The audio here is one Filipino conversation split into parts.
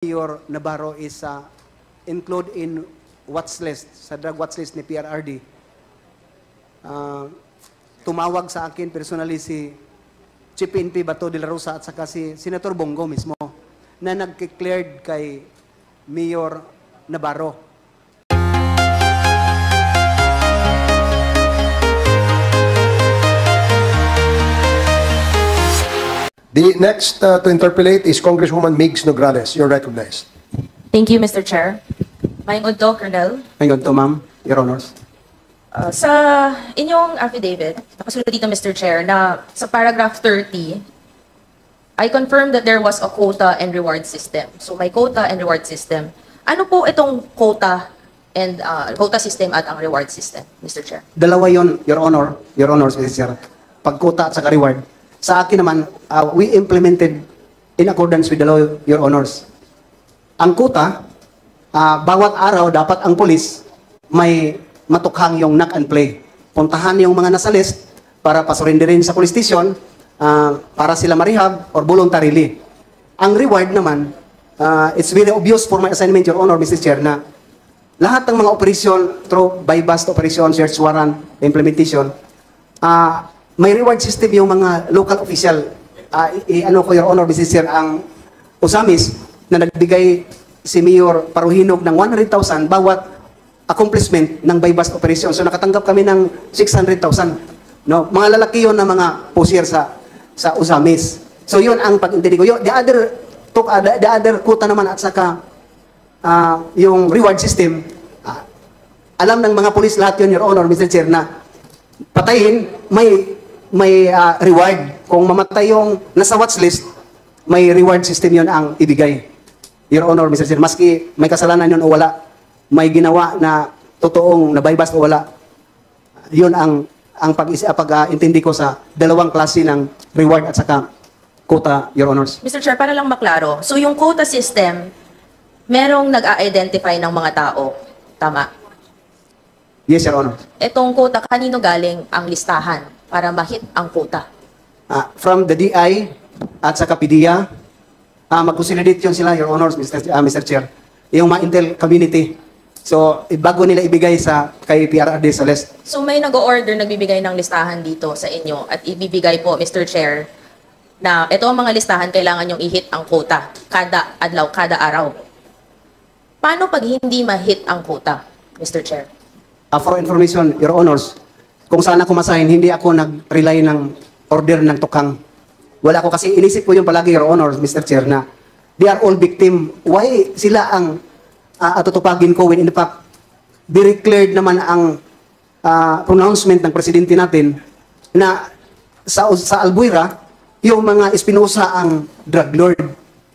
Mayor Navarro is include in watch list, sa drug watch list ni PRRD. Tumawag sa akin personally si Chief PNP Bato de la Rosa at saka si Senator Bongo mismo na nag-declared kay Mayor Navarro. The next to interpolate is Congresswoman Migs Nograles. You're recognized. Thank you, Mr. Chair. Mayong udto, Colonel. Ngayon to, ma'am, Your Honors. Sa inyong affidavit, nakasulat dito, Mr. Chair, na sa paragraph 30, I confirm that there was a quota and reward system. So may quota and reward system. Ano po itong quota and quota system at ang reward system, Mr. Chair? Dalawa yon, Your Honor, Your Honors, Mr. Chair. Pagkuta at saka reward. Sa akin naman, we implemented in accordance with the law, Your Honors. Ang kuta, bawat araw dapat ang pulis may matukhang yung knock and play. Puntahan yung mga nasa list para pasurindirin sa police station para sila marehab or voluntarily. Ang reward naman, it's very obvious for my assignment, Your Honor, Mr. Chair, na lahat ng mga operation through bypass operation, search warrant, implementation, may reward system yung mga local official. Ano ko, Your Honor, Mr. Chair, ang Usamis na nagbigay si Mayor Paruhinog ng 100,000 bawat accomplishment ng bypass operation. So nakatanggap kami ng 600,000. No? Mga lalaki yon na mga pusher sa Usamis. So yun ang pag-intindi ko. The other quota naman at saka yung reward system, alam ng mga pulis lahat yun, Your Honor, Mr. Chair, na patayin, may reward. Kung mamatay yung nasa watchlist, may reward system yon ang ibigay. Your Honor, Mr. Chair, maski may kasalanan yun o wala, may ginawa na totoong nabaybas o wala, yun ang pag-intindi ko sa dalawang klase ng reward at saka quota, Your Honors. Mr. Chair, para lang maklaro, so yung quota system, merong nag-a-identify ng mga tao, tama? Yes, Your Honor. Etong quota, kanino galing ang listahan para ma-hit ang quota? From the DI at sa PDEA, mag-consolidate yun sila, Your Honors, Mr. Chair, yung mga Intel community. So, bago nila ibigay kay PRRD sa list. So, may nag-o-order, nagbibigay ng listahan dito sa inyo at ibibigay po, Mr. Chair, na ito ang mga listahan, kailangan yung i-hit ang quota kada adlaw, kada araw. Paano pag hindi ma-hit ang quota, Mr. Chair? For information, Your Honors, kung saan ako masahin, hindi ako nag-rely ng order ng tukang. Wala ko kasi inisip ko yung palagi, Your Honor, Mr. Chair, na they are all victim. Why sila ang tutupagin ko when in fact, declared naman ang pronouncement ng presidente natin na sa Albuera, yung mga Espinosa ang drug lord.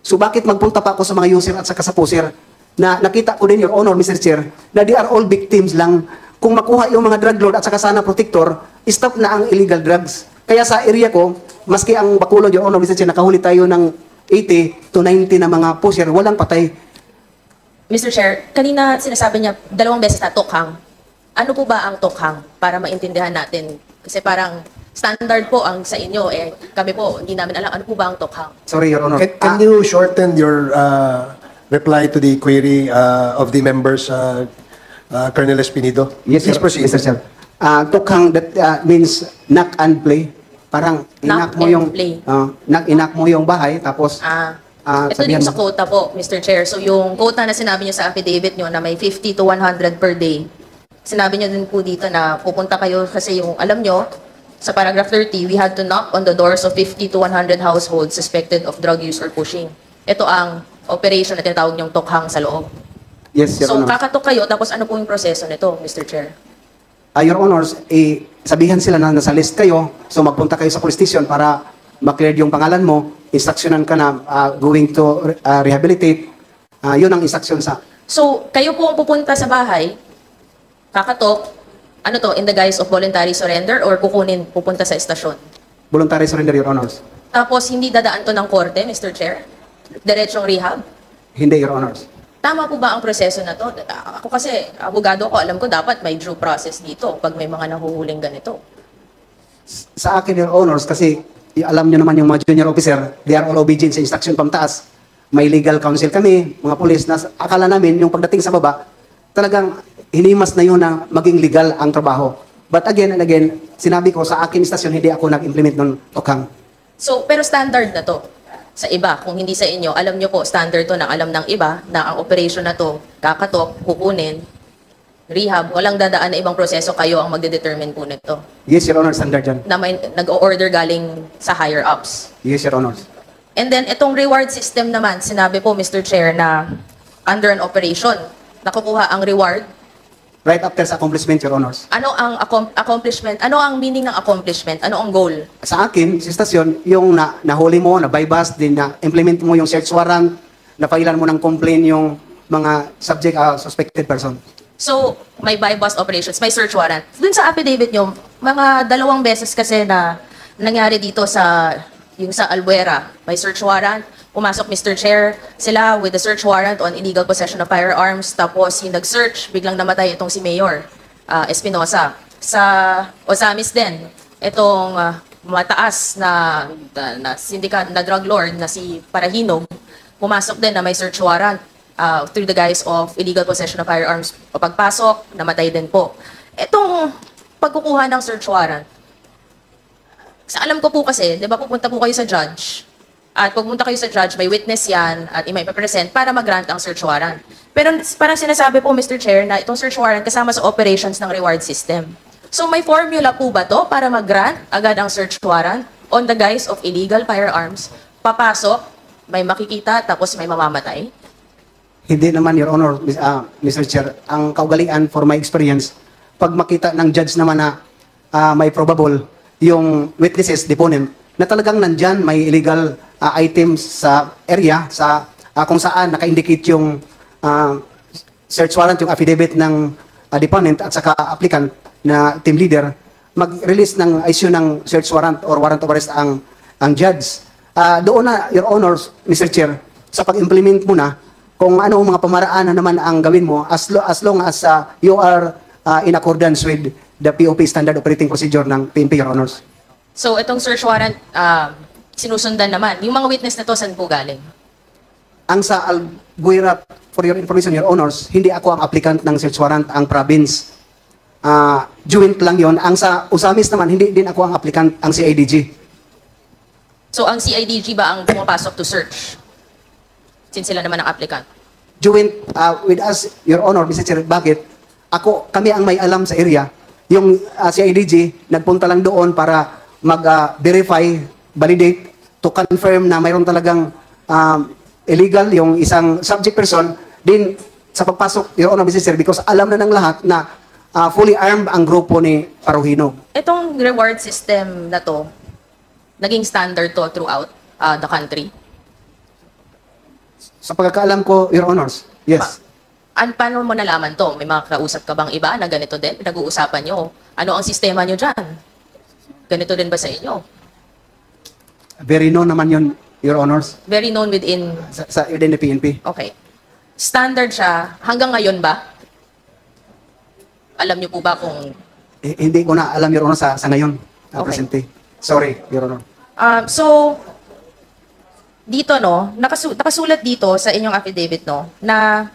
So bakit magpunta pa ako sa mga user at sa kasapuser na nakita ko din, Your Honor, Mr. Chair, na they are all victims lang. Kung makuha yung mga drug lord at saka sana protector, stop na ang illegal drugs. Kaya sa area ko, maski ang Bacolod, Your Honor, Mr. Chair, nakahuli tayo ng 80 to 90 na mga pusher, walang patay. Mr. Chair, kanina sinasabi niya 2 beses na tokhang. Ano po ba ang tokhang para maintindihan natin? Kasi parang standard po ang sa inyo, kami po, hindi namin alam ano po ba ang tokhang. Sorry, Your Honor. Can you shorten your reply to the query of the members, Colonel Espinido? Yes, please proceed. Mr. Chair. Tokhang, that means knock and play. Parang inak mo yung bahay, tapos ito din sa quota po, Mr. Chair. So yung quota na sinabi niyo sa affidavit niyo na may 50 to 100 per day, sinabi niyo din po dito na pupunta kayo kasi yung, alam niyo, sa paragraph 30, we had to knock on the doors of 50 to 100 households suspected of drug use or pushing. Ito ang operation na tinatawag niyong tokhang sa loob. Yes, Your So Honor. kakatok kayo, tapos ano po yung proseso nito, Mr. Chair? Your Honors, sabihan sila na nasa list kayo, so magpunta kayo sa police station para ma-clear yung pangalan mo, instructionan ka na going to rehabilitate. Yun ang instruction sa... So, kayo po ang pupunta sa bahay, kakatok, ano to, in the guise of voluntary surrender or kukunin, pupunta sa estasyon? Voluntary surrender, Your Honors. Tapos, hindi dadaan to ng korte, Mr. Chair? Diretsong rehab? Hindi, Your Honors. Tama po ba ang proseso na to? Ako kasi, abogado ko, alam ko dapat may due process dito pag may mga nahuhuling ganito. Sa akin, Your Honors, kasi alam nyo naman yung mga junior officer, they are all obedient sa instruction pamtaas. may legal counsel kami, mga pulis, na akala namin yung pagdating sa baba, talagang hinimas na yun na maging legal ang trabaho. But again and again, sinabi ko sa akin stasyon, hindi ako nag-implement ng tokhang. So, pero standard na to sa iba. Kung hindi sa inyo, alam nyo po, standard to ng alam ng iba na ang operation na to, kakatok, kukunin, rehab, walang dadaan na ibang proseso, kayo ang magde-determine po nito. Yes, Your Honor, standard yan. Na may nag-o-order galing sa higher ups. Yes, Your Honor. And then, itong reward system naman, sinabi po, Mr. Chair, na under an operation, nakukuha ang reward. Right after sa accomplishment, Your Honors. Ano ang accomplishment? Ano ang meaning ng accomplishment? Ano ang goal? Sa akin, sa stasyon, yung nahuli mo, na bypass, din na implement mo yung search warrant, na failan mo ng complaint yung mga subject, suspected person. So, may buy-bust operations, may search warrant. Dun sa affidavit nyo, mga 2 beses kasi na nangyari dito sa yung sa Albuera, may search warrant. Pumasok, Mr. Chair, sila with the search warrant on illegal possession of firearms. Tapos, yung nag-search, biglang namatay itong si Mayor Espinosa. Sa Ozamis din, itong mataas na syndicate na drug lord na si Parahinog, pumasok din na may search warrant through the guise of illegal possession of firearms. O pagpasok, namatay din po. Itong pagkukuha ng search warrant, sa alam ko po kasi, di ba pupunta po kayo sa judge, at pagpunta kayo sa judge, may witness yan, at i-present para mag-grant ang search warrant. Pero parang sinasabi po, Mr. Chair, na itong search warrant kasama sa operations ng reward system. So may formula po ba to para mag-grant agad ang search warrant on the guise of illegal firearms? Papasok, may makikita, tapos may mamamatay? Hindi naman, Your Honor, Mr. Chair. Ang kaugalian, for my experience, pag makita ng judge naman na may probable yung witnesses, deponent, na talagang nandyan may illegal items sa area, sa kung saan naka-indicate yung search warrant, yung affidavit ng deponent at saka applicant na team leader, mag-release ng issue ng search warrant or warrant of arrest ang judge. Doon na, Your Honors, Mr. Chair, sa pag-implement mo na, kung ano mga pamaraan na naman ang gawin mo, as long as you are in accordance with the POP Standard Operating Procedure ng PNP, Your Honors. So itong search warrant, sinusundan naman. Yung mga witness na to, saan po galing? Ang sa Albuera, for your information, Your Honors, hindi ako ang applicant ng search warrant, ang province. Joint lang yon. Ang sa Usamis naman, hindi din ako ang applicant, ang CIDG. So ang CIDG ba ang pumapasok to search? Since sila naman ang applicant. Joint with us, Your Honor, Mr. Chair, bakit? Kami ang may alam sa area. Yung CIDG, nagpunta lang doon para mag-verify, validate, to confirm na mayroon talagang illegal yung isang subject person. Din sa pagpasok, Your Honor, Mr. Chair, because alam na ng lahat na fully armed ang grupo ni Paruhino. Itong reward system na to, naging standard to throughout the country? Sa pagkakaalam ko, Your Honors, yes. Paano mo nalaman to? May mga kausap ka bang iba na ganito din? Pinag-uusapan nyo? Ano ang sistema nyo dyan? Ganito din ba sa inyo? Very known naman yun, Your Honors, Very known within... within the PNP. Okay. Standard siya. Hanggang ngayon ba? Alam nyo po ba kung... Hindi ko na alam, Your Honor, sa ngayon. Okay. Presente. Sorry, Your Honor. So, dito, no, nakasulat dito sa inyong affidavit, no, na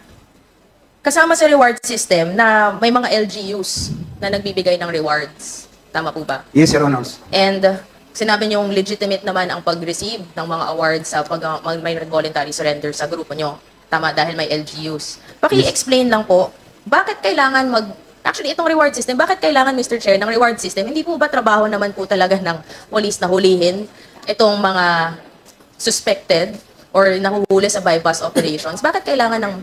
kasama sa reward system na may mga LGUs na nagbibigay ng rewards. Tama po ba? Yes, Your Honors. And sinabi niyong legitimate naman ang pag-receive ng mga awards sa may voluntary surrender sa grupo nyo. Tama, dahil may LGUs. Paki-explain lang po, bakit kailangan Actually, itong reward system, bakit kailangan, Mr. Chair, ng reward system? Hindi po ba trabaho naman po talaga ng police na hulihin itong mga suspected or nahuhuli sa bypass operations? Bakit kailangan ng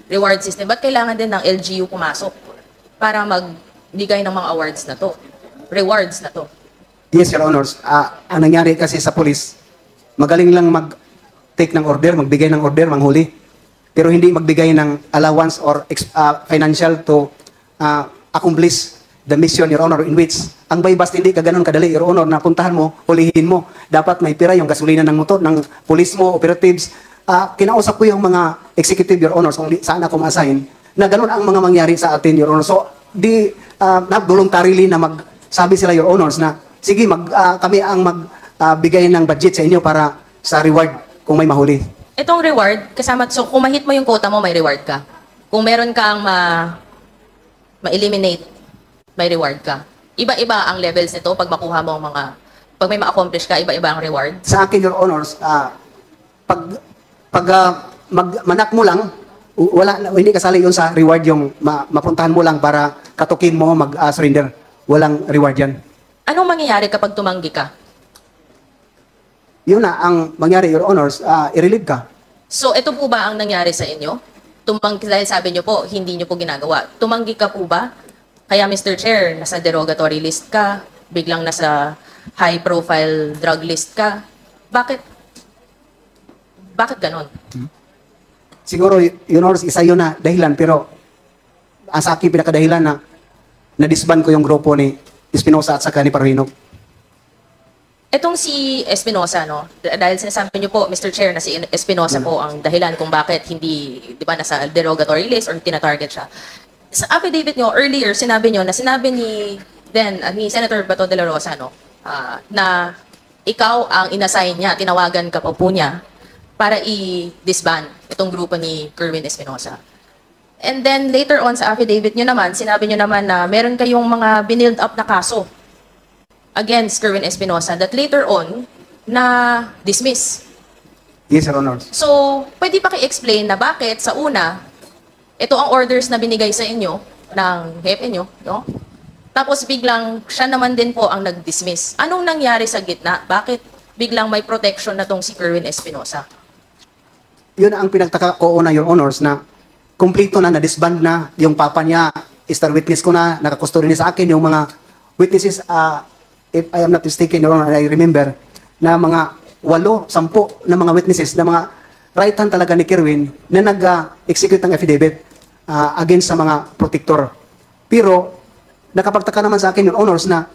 reward system? Bakit kailangan din ng LGU pumasok para magbigay ng mga awards na to? Rewards na to? Yes, Your Honors. Ang nangyari kasi sa police, magaling lang mag-take ng order, magbigay ng order, manghuli. Pero hindi magbigay ng allowance or financial to accomplish the mission, Your Honor, in which ang bypass hindi ka ganun kadali, Your Honor, na puntahan mo, hulihin mo. Dapat may pira yung gasolina ng motor, ng police mo, operatives. Kinausap ko yung mga executive, Your Honor, kung saan ako ma-assign, na ganun ang mga mangyari sa atin, Your Honor. So, voluntarily na magsabi sila, Your Honors, na sige, kami ang magbigay ng budget sa inyo para sa reward kung may mahuli. Itong reward, kasama, so kung ma-hit mo yung quota mo, may reward ka. Kung meron kang ma-eliminate, may reward ka. Iba-iba ang levels nito pag makuha mo ang mga, pag may ma-accomplish ka, iba-iba ang reward. Sa akin, Your Honors, manak mo lang, hindi kasali yun sa reward yung mapuntahan mo lang para katukin mo mag-surrender. Walang reward yan. Anong mangyayari kapag tumanggi ka? Yun na ang mangyari, Your Honors, i-relieve ka. So, ito po ba ang nangyari sa inyo? Dahil sabi nyo po, hindi nyo po ginagawa. Tumanggi ka po ba? Kaya Mr. Chair, nasa derogatory list ka, biglang nasa high-profile drug list ka. Bakit? Bakit ganon? Siguro, Your Honors, isa yun na dahilan, pero ang sa akin pinakadahilan na na-disband ko yung grupo ni Espinosa at saka ni Parhinog. Etong si Espinosa, no? Dahil sinasabi niyo po, Mr. Chair, na si Espinosa po ang dahilan kung bakit hindi, di ba, nasa derogatory list or tina-target siya. Sa affidavit niyo, earlier, sinabi niyo na sinabi ni Senator Bato de la Rosa, no? Na ikaw ang inassign niya, tinawagan ka pa po niya para i-disband itong grupo ni Kerwin Espinosa. And then later on sa affidavit niyo naman, sinabi niyo naman na meron kayong mga binild up na kaso against Kerwin Espinosa that later on na dismiss. Yes, Your Honors. So, pwede pa i-explain na bakit sa una, ito ang orders na binigay sa inyo ng hepe nyo, no? Tapos biglang siya naman din po ang nag-dismiss. Anong nangyari sa gitna? Bakit biglang may protection na tong si Kerwin Espinosa? Yun ang pinagtaka ko una, Your Honors, na kumplito na, na-disband na, yung papa niya, star witness ko na, nakakustody niya sa akin, yung mga witnesses, if I am not mistaken, Your Honor, I remember, na mga 8, 10 na mga witnesses, na mga right hand talaga ni Kerwin, na nag-execute ng affidavit against sa mga protector. Pero, nakapagtaka naman sa akin, Your Honors, na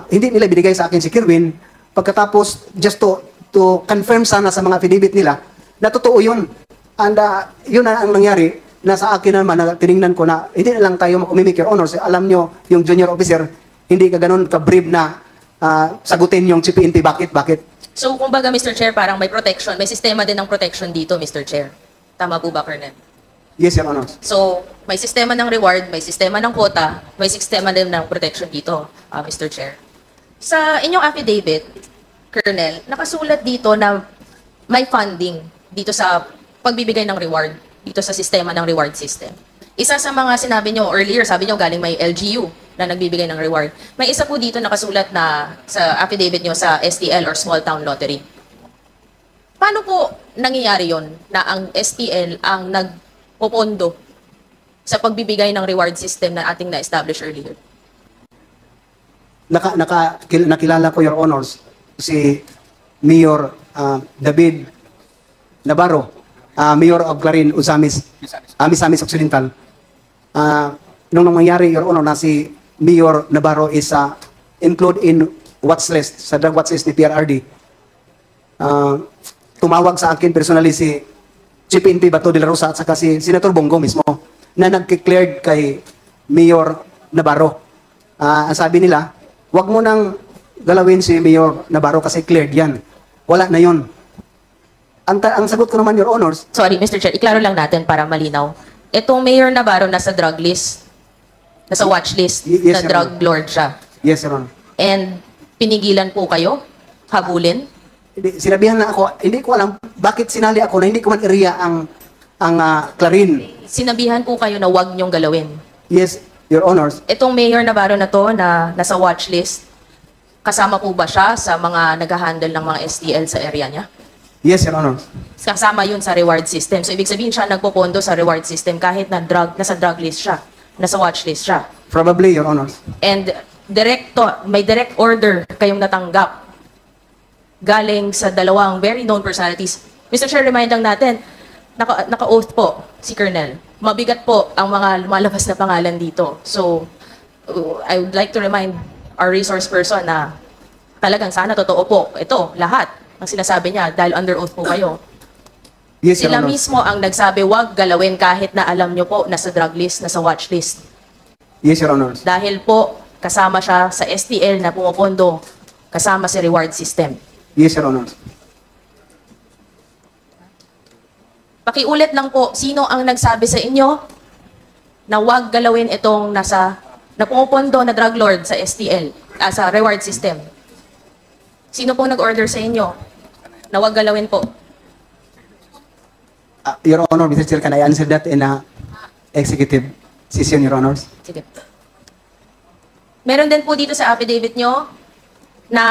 hindi nila binigay sa akin si Kerwin, pagkatapos, just to confirm sana sa mga affidavit nila, na totoo yun. And yun na ang nangyari, na sa akin naman, na tinignan ko na, hindi na lang tayo umimik, Your Honors. Alam nyo, yung junior officer, hindi ka ganun ka-brave na sagutin yung CPNP. Bakit? So, kumbaga, Mr. Chair, parang may protection, may sistema din ng protection dito, Mr. Chair. Tama po ba, Colonel? Yes, Your Honors. So, may sistema ng reward, may sistema ng quota, may sistema din ng protection dito, Mr. Chair. Sa inyong affidavit, Colonel, nakasulat dito na may funding dito sa pagbibigay ng reward, dito sa sistema ng reward system. Isa sa mga sinabi nyo earlier, sabi nyo galing may LGU na nagbibigay ng reward. May isa po dito nakasulat na sa affidavit nyo sa STL or Small Town Lottery. Paano po nangyayari yon na ang STL ang nagpopondo sa pagbibigay ng reward system na ating na-establish earlier? Nakilala ko, Your Honors, si Mayor David Navarro, Mayor of Clarin, Misamis Occidental. Nung nangyari, Your Honor, na si Mayor Navarro is included in watch list, sa drug watch list ni PRRD. Tumawag sa akin personally si Chief PNP Bato de la Rosa at saka si Senator Bongo mismo na nag-cleared kay Mayor Navarro. Ang sabi nila, wag mo nang galawin si Mayor Navarro kasi cleared yan. Wala na yon. Ang sagot ko naman, Your Honors, Sorry, Mr. Chair, iklaro lang natin para malinaw. Itong Mayor Navarro nasa drug list, nasa watch list, Yes, na Your drug Honor. lord siya. yes, Your Honor. And pinigilan po kayo? Habulin? Sinabihan na ako, hindi ko alam bakit sinali ako na hindi ko man area ang Clarin. Sinabihan po kayo na wag niyong galawin. Yes, Your Honors. Itong Mayor Navarro na to na nasa watch list, kasama po ba siya sa mga nag-handle ng mga STL sa area niya? Yes, Your Honors. Kasama yun sa reward system. So, ibig sabihin siya nagpopondo sa reward system kahit na nasa drug list siya, nasa watch list siya. Probably, Your Honors. And may direct order kayong natanggap galing sa dalawang very known personalities. Mr. Chair, remind lang natin, naka-oath po si Colonel. Mabigat po ang mga lumalabas na pangalan dito. So, I would like to remind our resource person na talagang sana totoo po. Ito, lahat ang sinasabi niya dahil under oath po kayo. Yes, Your Sila Honors. mismo ang nagsabi, wag galawin kahit na alam nyo po nasa drug list, nasa watch list. Yes, Your Honors. Dahil po, kasama siya sa STL na pumapondo, kasama sa reward system. Yes, Your Honors. Pakiulit lang po, sino ang nagsabi sa inyo na huwag galawin itong na pumupondo na drug lord sa STL, sa reward system? Sino pong nag-order sa inyo na huwag galawin po? Your Honor, Mr. Chair, can I answer that in a executive session, Your Honors? Sige. Meron din po dito sa affidavit nyo na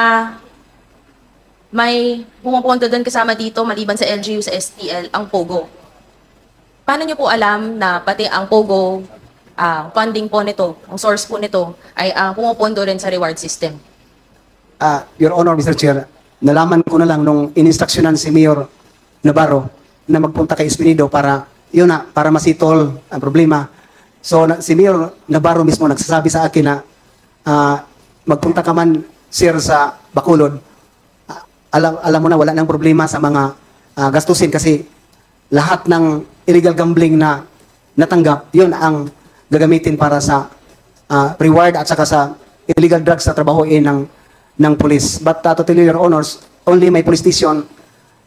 may pumupunto doon kasama dito maliban sa LGU sa STL, ang POGO. Paano nyo po alam na pati ang POGO, funding po nito, ang source po nito, ay pumupunto rin sa reward system? Your Honor, Mr. Chair, nalaman ko na lang nung ininstruksyonan si Mayor Navarro na magpunta kay Espinido para, para masitol ang problema. So, si Mayor Navarro mismo nagsasabi sa akin na magpunta ka man, sir, sa Bacolod. Alam mo na, wala nang problema sa mga gastusin kasi lahat ng illegal gambling na natanggap, yun ang gagamitin para sa reward at saka sa illegal drugs na trabahoin ng police. But to tell you, Your Honors, only my police station,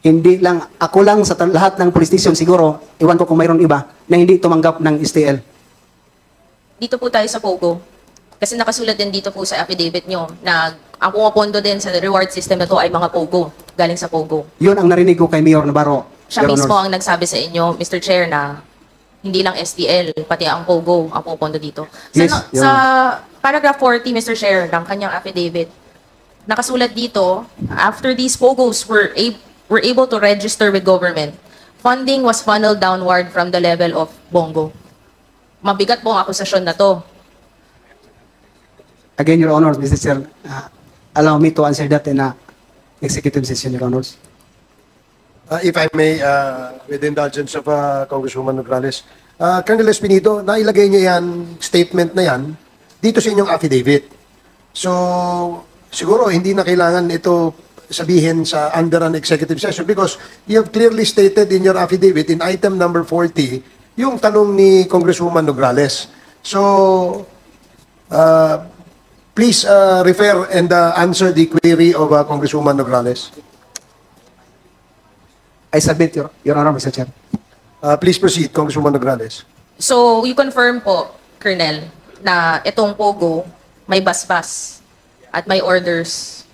hindi lang, ako lang sa lahat ng police station siguro, iwan ko kung mayroon iba, na hindi tumanggap ng STL. Dito po tayo sa POGO. Kasi nakasulat din dito po sa affidavit nyo na ang pumapondo din sa reward system na to ay mga POGO, galing sa POGO. Yun ang narinig ko kay Mayor Navarro. Siya Your mismo Honors. ang nagsabi sa inyo, Mr. Chair, na hindi lang STL, pati ang POGO ang pumapondo dito. Yes, Your Sa paragraph 40, Mr. Chair, ng kanyang affidavit, nakasulat dito, after these POGOs were able to register with government, funding was funneled downward from the level of Bongo. Mabigat po ang akusasyon na to. Again, Your Honor, Mr. Chair, allow me to answer that in a executive session, Your Honors. If I may, with the indulgence of Congresswoman Nograles, Colonel Espinido, nailagay niyo yan, statement na yan, dito sa inyong affidavit. So, siguro hindi na kailangan ito sabihin sa under an executive session because you have clearly stated in your affidavit in item number 40 yung tanong ni Congresswoman Nograles. So, please refer and answer the query of Congresswoman Nograles. I submit, Your Honor, Mr. Chair. Please proceed, Congresswoman Nograles. So, you confirm po, Colonel, na itong POGO may basbas at may orders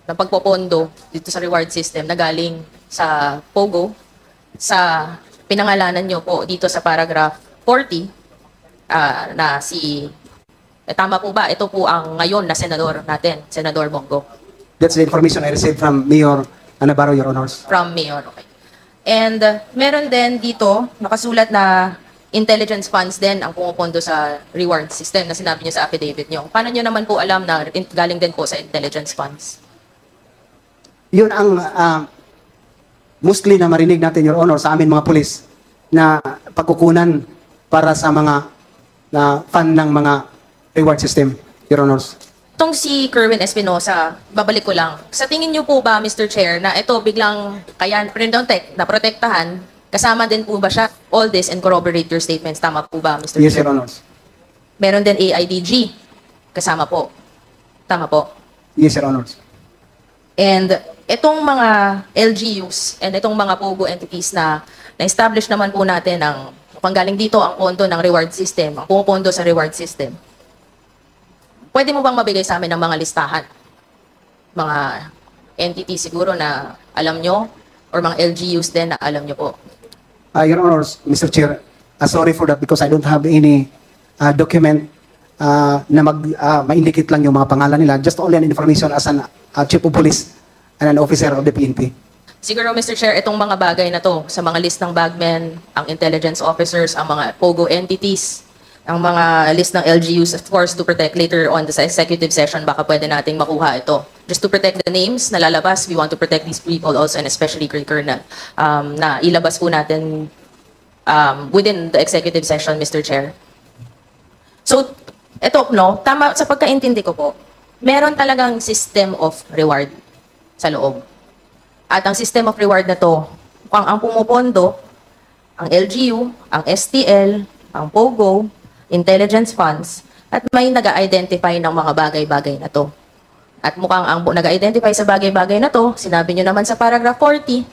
ng pagpopondo dito sa reward system na galing sa POGO sa pinangalanan nyo po dito sa paragraph 40 na tama po ba? Ito po ang ngayon na senador natin, Senador Bongo. That's the information I received from Mayor Navarro, Your Honors. From Mayor, okay. And meron din dito, nakasulat na intelligence funds din ang pumupondo sa reward system na sinabi niyo sa affidavit niyo. Paano niyo naman po alam na galing din po sa intelligence funds? Yun ang mostly na marinig natin, Your Honor, sa amin mga pulis na pagkukunan para sa mga fund ng mga reward system, Your Honors. Itong si Kerwin Espinosa, babalik ko lang. Sa tingin niyo po ba, Mr. Chair, na ito biglang kaya na protektahan, kasama din po ba siya? All this and corroborate your statements. Tama po ba, Mr. Yes, Chair? Your Honors. Meron din AIDG. Kasama po. Tama po. Yes, Your Honors. And itong mga LGUs and itong mga POGO entities na na-establish naman po natin ang panggaling dito ang pondo ng reward system, ang pumupondo sa reward system. Pwede mo bang mabigay sa amin ng mga listahan? Mga entities siguro na alam nyo or mga LGUs din na alam nyo po? Your Honors, Mr. Chair, sorry for that because I don't have any document na ma-indicate lang yung mga pangalan nila. Just only an information as an chief of police and an officer of the PNP. Siguro, Mr. Chair, itong mga bagay na to sa mga list ng bagmen, ang intelligence officers, ang mga POGO entities, ang mga list ng LGUs, of course, to protect later on sa executive session, baka pwede nating makuha ito. Just to protect the names na lalabas, we want to protect these people also and especially Great Colonel, na ilabas po natin within the executive session, Mr. Chair. So, ito, no, tama, sa pagkaintindi ko po, meron talagang system of reward sa loob. At ang system of reward na to, ang pumupondo, ang LGU, ang STL, ang POGO, intelligence funds, at may nag-identify ng mga bagay-bagay na to. At mukhang ang nag-identify sa bagay-bagay na to, sinabi nyo naman sa paragraph 40,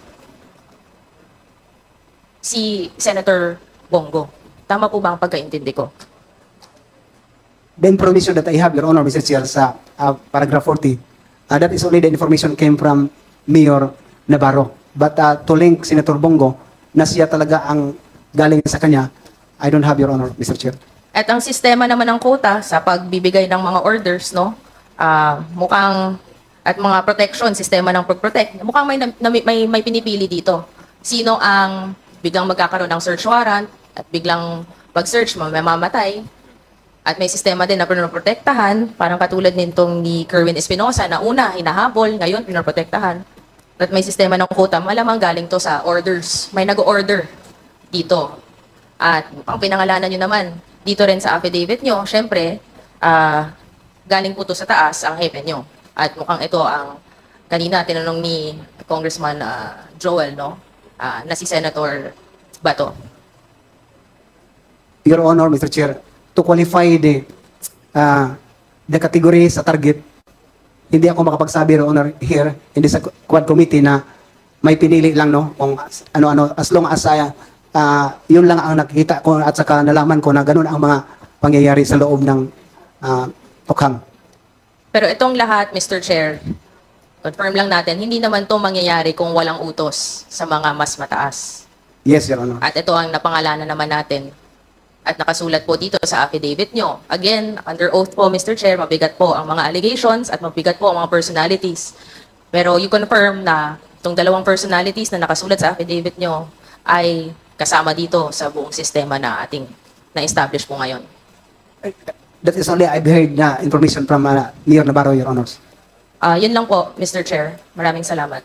si Senator Bongo. Tama po ba ang pagkaintindi ko? The information that I have, Your Honor, Mr. Chair, sa paragraph 40, that is only the information came from Mayor Navarro. But to link Senator Bongo, na siya talaga ang galing sa kanya, I don't have, Your Honor, Mr. Chair. At ang sistema naman ng quota sa pagbibigay ng mga orders, no? Mukhang at mga protection, sistema ng pag-protect, mukhang may pinipili dito. Sino ang biglang magkakaroon ng search warrant at biglang pag-search mamamatay. At may sistema din na pinoprotektahan, parang katulad nitong ni Kerwin Espinosa na una hinahabol, ngayon pinoprotektahan. At may sistema ng quota, malamang galing to sa orders. May nag-order dito. At ang pinangalanan nyo naman, dito rin sa affidavit nyo, syempre, galing po to sa taas ang hepe nyo. At mukhang ito ang kanina tinanong ni Congressman Joel, no? Na si Senator Bato. Your Honor, Mr. Chair, to qualify the category sa target, hindi ako makapagsabi, Your Honor, here in this Quad Committee na may pinili lang, no? Kung ano-ano, as long as yun lang ang nakikita ko at saka nalaman ko na ganun ang mga pangyayari sa loob ng Tokhang. Pero itong lahat, Mr. Chair, confirm lang natin, hindi naman to mangyayari kung walang utos sa mga mas mataas. Yes, Your Honor. At ito ang napangalanan naman natin. At nakasulat po dito sa affidavit nyo. Again, under oath po, Mr. Chair, mabigat po ang mga allegations at mabigat po ang mga personalities. Pero you confirm na itong dalawang personalities na nakasulat sa affidavit nyo ay kasama dito sa buong sistema na ating na-establish po ngayon. That is only I've heard na information from Mayor Navarro, Your Honors. Yun lang po, Mr. Chair. Maraming salamat.